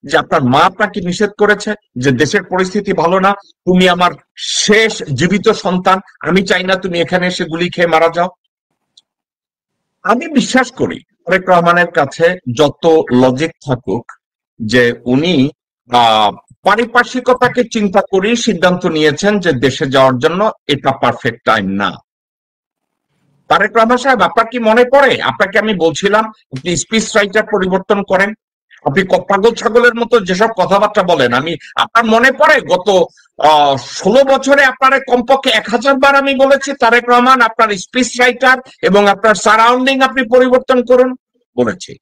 যে আপনার মা আপনাকে নিষেধ করেছে যে দেশের পরিস্থিতি ভালো না, তুমি আমার শেষ জীবিত সন্তান, আমি চাই না তুমি এখানে এসে গুলি খেয়ে মারা যাও? আমি বিশ্বাস করি তারেক রহমানের কাছে যত লজিক থাকুক যে উনি আহ পারিপার্শ্বিকতাকে চিন্তা করেই সিদ্ধান্ত নিয়েছেন যে দেশে যাওয়ার জন্য এটা পারফেক্ট টাইম না। তারেক রহমান সাহেব, আপনার কি মনে পড়ে আপনাকে আমি বলছিলাম আপনি স্পিচ রাইটার পরিবর্তন করেন, আপনি পাগল ছাগলের মতো যেসব কথাবার্তা বলেন, আমি আপনার মনে পড়ে গত 16 বছরে আপনার কমপক্ষে 1000 বার আমি বলেছি তারেক রহমান আপনার স্পিচ রাইটার এবং আপনার সারাউন্ডিং আপনি পরিবর্তন করুন বলেছি।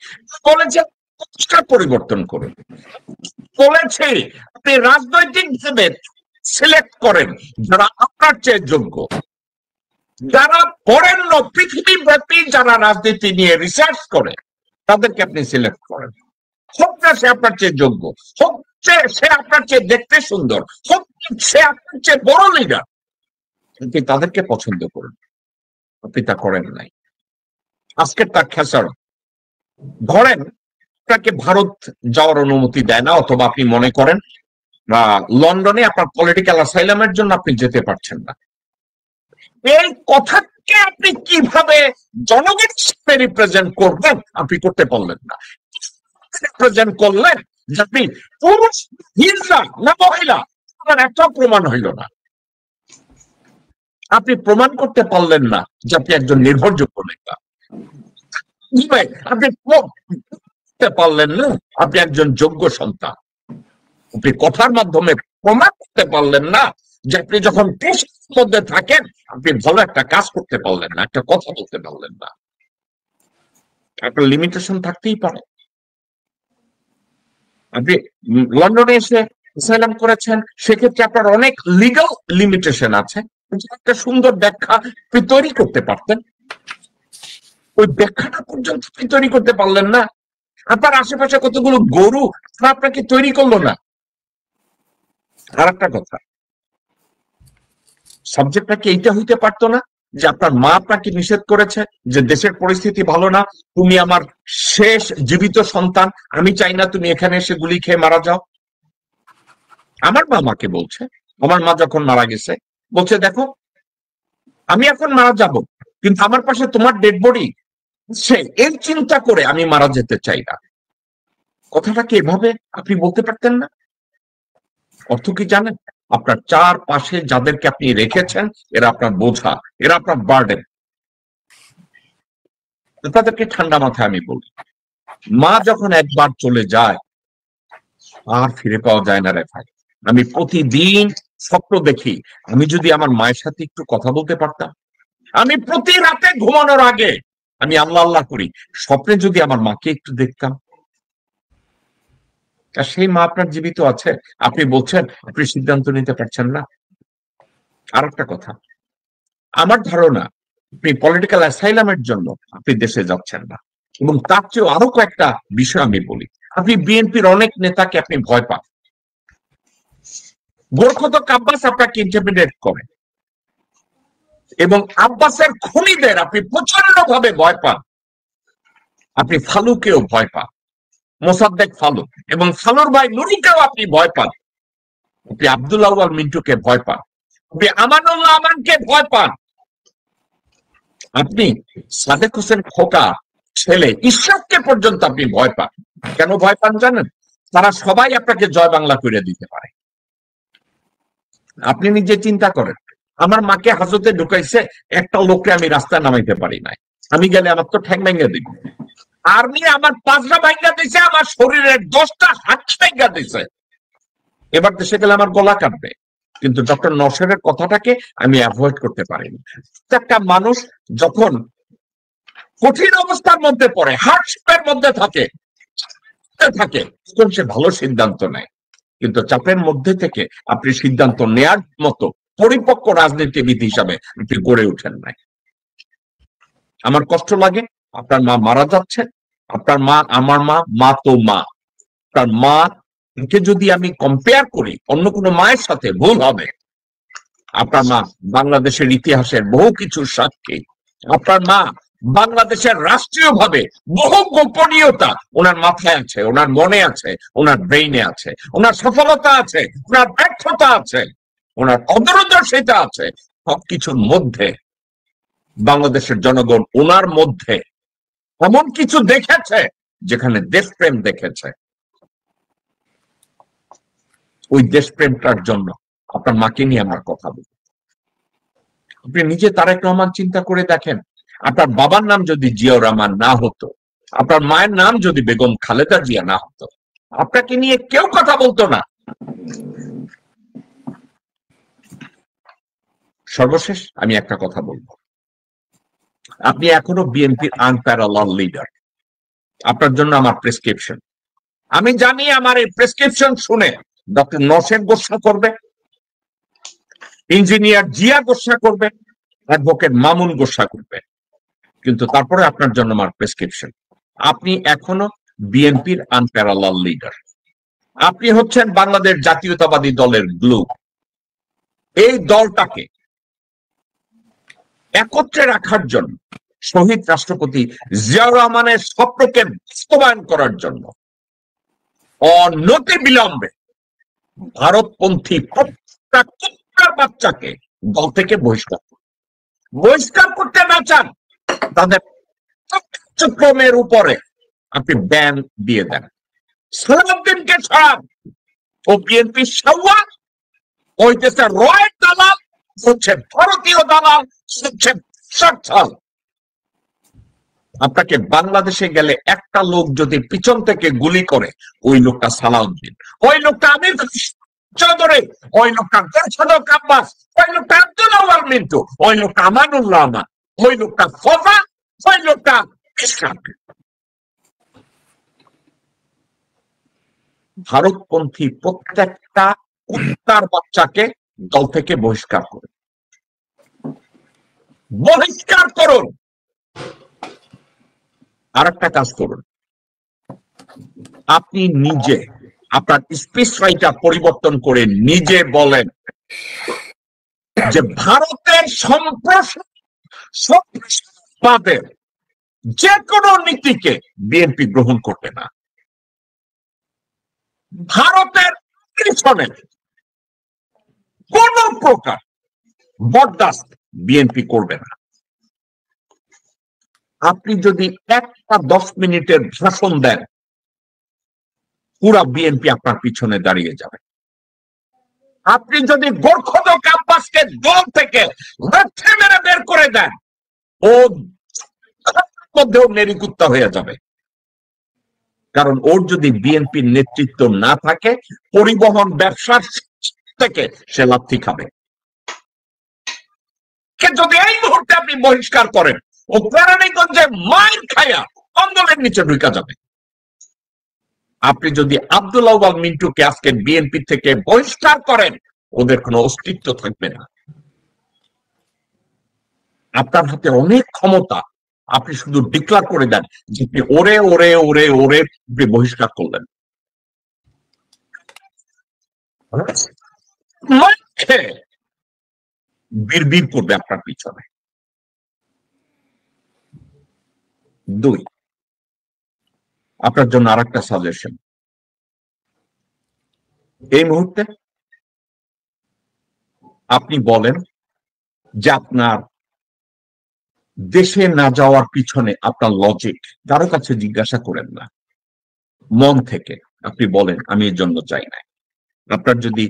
বলেছে পরিবর্তন করুন বলেছে, আপনি রাজনৈতিক ভাবে সিলেক্ট করেন যারা আপনার চেয়ে যোগ্য, যারা বরেণ্য পৃথিবীব্যাপী যারা রাজনীতি নিয়ে রিসার্চ করে তাদেরকে আপনি সিলেক্ট করেন। হোক না সে আপনার চেয়ে যোগ্য, হোক সে আপনার চেয়ে দেখতে সুন্দর, হোক সে আপনার চেয়ে বড় লিডার, আপনি তাদেরকে পছন্দ করুন। আপনি তা করেন নাই। আজকের তার খেসারত ধরেন আপনাকে ভারত যাওয়ার অনুমতি দেয় না, অথবা আপনি মনে করেন লন্ডনে আপনার পলিটিক্যাল অ্যাসাইলামের জন্য আপনি যেতে পারছেন না। এই কথাকে আপনি কিভাবে জনগণের সাথে রিপ্রেজেন্ট করবেন? আপনি করতে পারলেন না। রিপ্রেজেন্ট করলেন যে আপনি পুরুষ হিজড়া না মহিলা, একটা প্রমাণ হইল না। আপনি প্রমাণ করতে পারলেন না যে আপনি একজন নির্ভরযোগ্য নেতা। আপনি করতে পারলেন না আপনি একজন যোগ্য সন্তান। আপনি কথার মাধ্যমে প্রমাণ করতে পারলেন না যে আপনি যখন দেশের মধ্যে থাকেন আপনি ভালো একটা কাজ করতে পারলেন না, একটা কথা বলতে পারলেন না। একটা লিমিটেশন থাকতেই পারে। আপনি লন্ডনে এসে অ্যাসাইলাম করেছেন, সেক্ষেত্রে আপনার অনেক লিগ্যাল লিমিটেশন আছে। একটা সুন্দর ব্যাখ্যা আপনি তৈরি করতে পারতেন, ওই ব্যাখ্যাটা পর্যন্ত আপনি তৈরি করতে পারলেন না। আপনার আশেপাশে কতগুলো গরু আপনাকে তৈরি করলো না। আর একটা কথা, সাবজেক্টটা কি এইটা হইতে পারতো না যে আপনার মা আপনাকে নিষেধ করেছে যে দেশের পরিস্থিতি ভালো না, তুমি আমার শেষ জীবিত সন্তান, আমি চাই না তুমি এখানে এসে গুলি খেয়ে মারা যাও? আমার মা আমাকে বলছে, আমার মা যখন মারা গেছে বলছে, দেখো আমি এখন মারা যাব, কিন্তু আমার পাশে তোমার ডেড বডি, সে এই চিন্তা করে আমি মারা যেতে চাই না। কথাটা কি এভাবে আপনি বলতে পারতেন না? অর্থ কি জানেন? আপনার চারপাশে যাদেরকে আপনি রেখেছেন এরা আপনার বোঝা, এরা আপনার বার্ডেন। তাদেরকে ঠান্ডা মাথায় আমি বলি, মা যখন একবার চলে যায় আর ফিরে পাওয়া যায় না রে ভাই। আমি প্রতিদিন স্বপ্ন দেখি আমি যদি আমার মায়ের সাথে একটু কথা বলতে পারতাম। আমি প্রতি রাতে ঘুমানোর আগে আমি আল্লাহ আল্লাহ করি স্বপ্নে যদি আমার মাকে একটু দেখতাম। আর সেই মা আপনার জীবিত আছে, আপনি বলছেন আপনি সিদ্ধান্ত নিতে পারছেন না। আর একটা কথা, আমার ধারণা আপনি পলিটিক্যাল অ্যাসাইলামের জন্য আপনি দেশে যাচ্ছেন না, এবং তার চেয়েও আরো কয়েকটা বিষয় আমি বলি। আপনি বিএনপির অনেক নেতাকে আপনি ভয় পান। গোরখতক আব্বাস আপনাকে ইন্টারমিডিয়েট করে, এবং আব্বাসের খুনিদের আপনি প্রচন্ড ভাবে ভয় পান। আপনি ফালুকেও ভয় পান, মোসাদ্দেক ফালু, এবং ফালুর ভাই নুরুকেও আপনি ভয় পান। আপনি আব্দুল আউয়াল মিন্টুকে ভয় পান, আপনি আমানুল্লাহ আমানকে ভয় পান, আপনি সাদেক হোসেন খোকা ছেলে ইশরাককে পর্যন্ত আপনি ভয় পান। কেন ভয় পান জানেন? তারা সবাই আপনাকে জয় বাংলা করে দিতে পারে। আপনি নিজে চিন্তা করেন, আমার মাকে হাজতে ঢুকাইছে একটা লোককে আমি রাস্তায় নামাইতে পারি নাই, আমি গেলে আমার তো ঠ্যাং ভেঙে দিব। আর্মি আমার 5টা ভাঙ্গা দিছে, আমার শরীরের 10টা হাত ভাঙ্গা দিছে, এবার দেশে গেলে আমার গলা কাটবে। কিন্তু ডক্টর নওশাদের কথাটাকে আমি অ্যাভয়েড করতে পারিনি। একটা মানুষ যখন কঠিন অবস্থার মধ্যে পড়ে, হার্ডশিপের মধ্যে থাকে তখন সে ভালো সিদ্ধান্ত নেয়, কিন্তু চাপের মধ্যে থেকে আপনি সিদ্ধান্ত নেয়ার মতো পরিপক্ক রাজনীতিবিদ হিসাবে আপনি গড়ে ওঠেন নাই। আমার কষ্ট লাগে, আপনার মা মারা যাচ্ছে, আপনার মা আমার মা, মা তো মা। আপনার মা কে যদি আমি কম্পেয়ার করি অন্য কোনো মায়ের সাথে ভুল হবে। আপনার মা বাংলাদেশের ইতিহাসের বহু কিছুর সাক্ষী। আপনার মা বাংলাদেশের রাষ্ট্রীয়ভাবে বহু গোপনীয়তা ওনার মাথায় আছে, ওনার মনে আছে, ওনার ব্রেইনে আছে, ওনার সফলতা আছে, ওনার ব্যর্থতা আছে, ওনার অদূরদর্শিতা আছে। সবকিছুর মধ্যে বাংলাদেশের জনগণ ওনার মধ্যে এমন কিছু দেখেছে যেখানে দেশপ্রেম দেখেছে। ওই দেশপ্রেমটার জন্য আপনার মাকে নিয়ে আমার কথা বলি। আপনি নিজে তারেক রহমান চিন্তা করে দেখেন, আপনার বাবার নাম যদি জিয়াউর রহমান না হতো, আপনার মায়ের নাম যদি বেগম খালেদা জিয়া না হতো, আপনাকে নিয়ে কেউ কথা বলতো না। সর্বশেষ আমি একটা কথা বলবো, আপনি এখনো বিএনপির আনপ্যারালাল লিডার। আপনার জন্য আমার প্রেসক্রিপশন, আমি জানি আমার এই প্রেসক্রিপশন শুনে ডক্টর নওশেদ গোসা করবে, ইঞ্জিনিয়ার জিয়া গোসা করবে, অ্যাডভোকেট মামুন গোসা করবে, কিন্তু তারপরে আপনার জন্য আমার প্রেসক্রিপশন, আপনি এখনো বিএনপির আনপ্যারালাল লিডার। আপনি হচ্ছেন বাংলাদেশ জাতীয়তাবাদী দলের গ্লু। এই দলটাকে একত্রে রাখার জন্য, শহীদ রাষ্ট্রপতি জিয়াউর রহমানের স্বপ্নকে বাস্তবায়ন করার জন্য অনতি বিলম্বে ভারতপন্থী প্রত্যেকটা কুত্তার বাচ্চাকে দল থেকে বহিষ্কার করতে না চান, তাদের কার্যক্রমের উপরে আপনি ব্যান দিয়ে দেন। সালাউদ্দিনকে ছাড়ান, ও বিএনপি সাওয়া, ওই দেশের রয়ের দালাল, হচ্ছে ভারতীয় দালাল, হচ্ছে সার্থাল। আপনাকে বাংলাদেশে গেলে একটা লোক যদি পিছন থেকে গুলি করে, ওই লোকটা সালাউদ্দিন, ওই লোকটা আমির চৌধুরী, ওই লোকটা গোরছাদক আব্বাস, ওই লোকটা আব্দুল আউয়াল মিন্টু, ওই লোকটা আমানুল্লাহ আমান, ওই লোকটা ফজা, ওই লোকটা ইসলাম। ভারতপন্থী প্রত্যেকটা কুত্তার বাচ্চাকে দল থেকে বহিষ্কার করুন। আর একটা কাজ করুন, আপনি নিজে আপনার স্পিচ রাইটার পরিবর্তন করে নিজে বলেন যে ভারতের সম্প্রসারণবাদের যে কোনো নীতিকে বিএনপি গ্রহণ করবে না। ভারতের পিছনে কোন প্রকার বরদাস্ত বিএনপি করবে না। আপনি যদি একটা 10 মিনিটের ভাষণ দেন, পুরা বিএনপি আপনার পিছনে দাঁড়িয়ে যাবে। আপনি যদি গোরখদক আব্বাসকে দল থেকে লাথি মেরে বের করে দেন, ও মধ্যেও নেরিকুত্তা হয়ে যাবে। কারণ ওর যদি বিএনপির নেতৃত্ব না থাকে, পরিবহন ব্যবসার থেকে সে লাথি খাবে। যদি এই মুহূর্তে আপনি বহিষ্কার করেন, ও কেরানীগঞ্জে মাইর খায়া আন্দোলনের নিচে ঢুকা যাবে। আপনি যদি আব্দুল আউয়াল মিন্টুকে আজকে বিএনপি থেকে বহিষ্কার করেন, ওদের কোনো অস্তিত্ব থাকবে না। আপনার হাতে অনেক ক্ষমতা, আপনি শুধু ডিক্লার করে দেন যে ওরে ওরে ওরে ওরে বহিষ্কার করলেন। বিড়বিড় করবে আপনার পিছনে। 2, আপনার জন্য আরেকটা সাজেশন, এই মুহূর্তে আপনি বলেন যে আপনার দেশে না যাওয়ার পিছনে আপনার লজিক, কারো কাছে জিজ্ঞাসা করেন না, মন থেকে আপনি বলেন আমি এর জন্য চাই না। আপনার যদি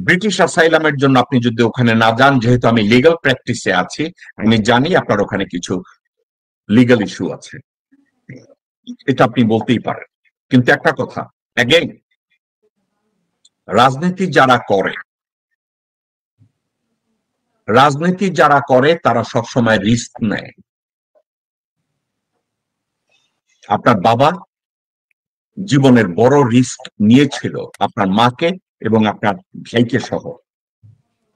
ব্রিটিশ অ্যাসাইলামের জন্য আপনি যদি ওখানে না যান, যেহেতু আমি লিগ্যাল প্র্যাকটিসে আছি, আমি জানি আপনার ওখানে কিছু লিগ্যাল ইস্যু আছে, এটা আপনি বলতেই পারেন। কিন্তু একটা কথা, অ্যাগেইন, রাজনীতি যারা করে তারা সবসময় রিস্ক নেয়। আপনার বাবা জীবনের বড় রিস্ক নিয়েছিল আপনার মাকে এবং আপনার ভাইকে সহ,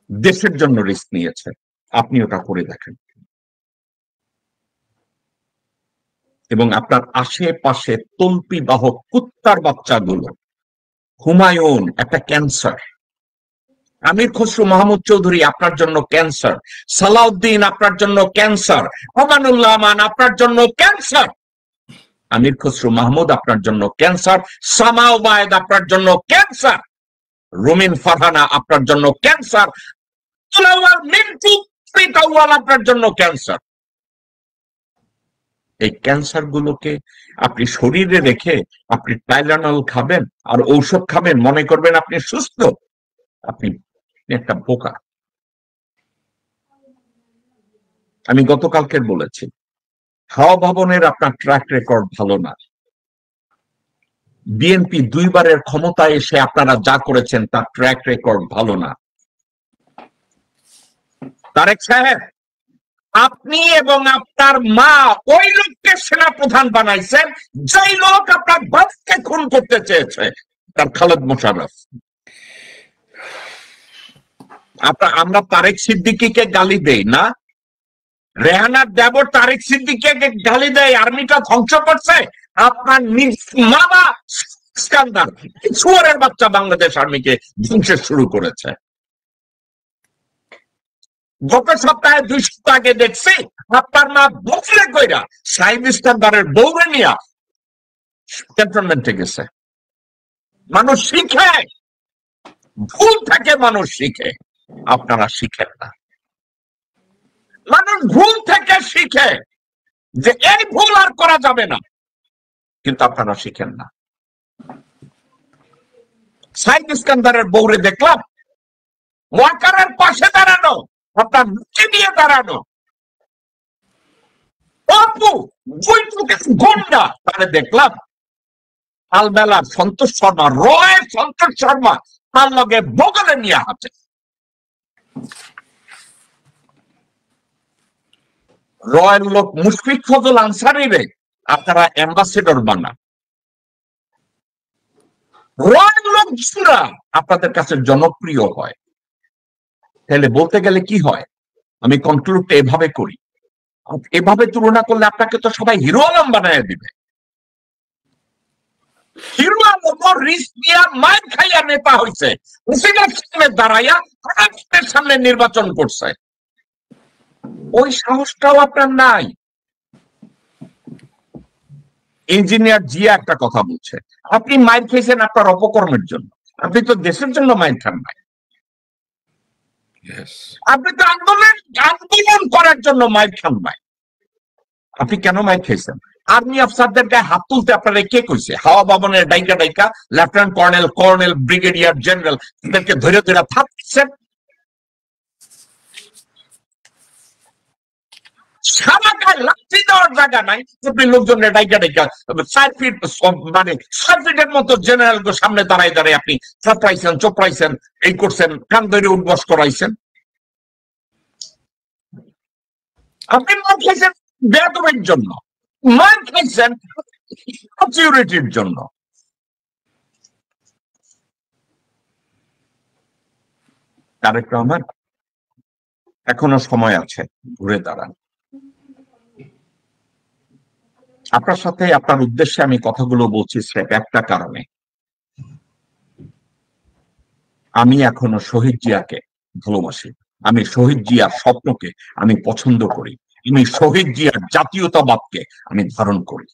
দেশের জন্য রিস্ক নিয়েছে। আপনি ওটা করে দেখেন। এবং আপনার আশেপাশে তল্পি বাহক কুত্তার বাচ্চাগুলো, হুমায়ুন একটা ক্যান্সার, আমির খসরু মাহমুদ চৌধুরী আপনার জন্য ক্যান্সার, সালাউদ্দিন আপনার জন্য ক্যান্সার, আমানুল্লাহ আমান আপনার জন্য ক্যান্সার, আমির খসরু মাহমুদ আপনার জন্য ক্যান্সার, সামা ওবায়েদ আপনার জন্য ক্যান্সার, রুমিন ফারহানা আপনার জন্য ক্যান্সার, মিন্টু আপনার জন্য ক্যান্সার। এই ক্যান্সার গুলোকে আপনি শরীরে রেখে আপনি টাইলানল খাবেন আর ঔষধ খাবেন, মনে করবেন আপনি সুস্থ। আপনি একটা বোকা। আমি গতকালকে বলেছি, হাওয়া ভবনের আপনার ট্র্যাক রেকর্ড ভালো না। বিএনপি দুইবারের ক্ষমতায় এসে আপনারা যা করেছেন তার ট্র্যাক রেকর্ড ভালো না। তারেক সাহেব, আপনি এবং আপনার মা ওই লোককে সেনা প্রধান বানাইছেন যেই লোক আপনার বাপকে খুন করতে চেয়েছে, তার খালেদ মোশাররফ। আমরা তারেক সিদ্দিকীকে গালি দেই না? রেহানার দেবর তারেক সিদ্দিকীকে গালি দেয় আর্মিটা ধ্বংস করছে। আপনার মামা ইস্কান্দার শুয়োরের বাচ্চা বাংলাদেশ আর্মিকে ধ্বংস শুরু করেছে। গত সপ্তাহে 2 সপ্তাহ আগে দেখছি আপনার মা বসলে কইরা সাইদ ইস্কান্দারের বউরে নিয়া ক্যান্টনমেন্টে গেছে। মানুষ শিখে, ভুল থেকে মানুষ শিখে, আপনারা শিখেন না। মানুষ ভুল থেকে শিখে যে এই ভুল আর করা যাবে না, কিন্তু আপনারা শিখেন না। সাইদ ইস্কান্দারের বউরে দেখলাম ওয়াকারের পাশে দাঁড়ানো, আপনার মুখে নিয়ে দাঁড়ানো, অপু গন্ডা তাহলে দেখলাম কালবেলা সন্তোষ শর্মা, রয়ের সন্তোষ শর্মা তার লগে বগলে নিয়ে হাতে। রয়ের লোক মুশফিক ফজল আনসারি রে আপনারা অ্যাম্বাসেডর বানান। রয়ের লোক আপনাদের কাছে জনপ্রিয় হয়। তাহলে বলতে গেলে কি হয়, আমি কনক্লুডটা এভাবে করি, এভাবে তুলনা করলে আপনাকে তো সবাই হিরো আলম বানায় দিবে। হিরো আলম রিস্ক দিয়া মাইর খাইয়া নেতা হয়েছে, সামনে দাঁড়াইয়া সামনে নির্বাচন করছে। ওই সাহসটাও আপনার নাই। ইঞ্জিনিয়ার জিয়া একটা কথা বলছে, আপনি মাইর খেয়েছেন আপনার অপকর্মের জন্য, আপনি তো দেশের জন্য মাইর খান নাই। আপনি তো আন্দোলন করার জন্য মাইর খান নাই। আপনি কেন মাইর খেয়েছেন? আর্মি অফিসারদের গায়ে হাত তুলতে আপনারা কে কইছে? হাওয়া ভবনের ডাইকা ডাইকা lieutenant colonel, colonel, brigadier general এদেরকে ধরে ধরে থাপ দিচ্ছেন। সারা গায়ে লাঠি দেওয়ার জায়গা নাই, আপনি লোকজনের ডাইকা ডাইকা 4 ফিট মানে 6 ফিটের মতো জেনারেল সামনে দাঁড়ায় দাঁড়ায় আপনি চাপড়াইছেন, চোপড়াইছেন, এই করছেন, কান ধরে উঠবস করাইছেন। আপনি মার খাইছেন বেয়াদবের জন্য, মার খাইছেন সিকিউরিটির জন্য। তারেক রহমান, এখনো সময় আছে, ঘুরে দাঁড়ান। আপনার সাথে আপনার উদ্দেশ্যে আমি কথাগুলো বলছি স্রেফ একটা কারণে, আমি এখনো শহীদ জিয়াকে ভালোবাসি, আমি শহীদ জিয়ার স্বপ্নকে আমি পছন্দ করি, আমি শহীদ জিয়ার জাতীয়তাবাদকে আমি ধারণ করি।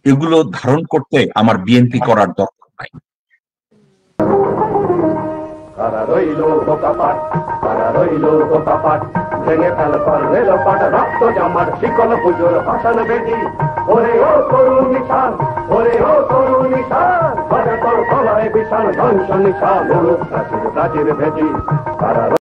এগুলো ধারণ করতে আমার বিএনপি করার দরকার নাই। কারা রইল বোকাপাট, কারা রইল বোকাপাট, ভেঙে ফেল কর রেলপাট, রক্ত জামার শিকল পুজোর ভাষণ বেদি। ওরে ও তরুণ নিশান, ওরে ও তরুণ নিশান, বাজে তোর গলায় বিশাল ধ্বংস নিশান, প্রাচীর প্রাচীর ভেদি। কারা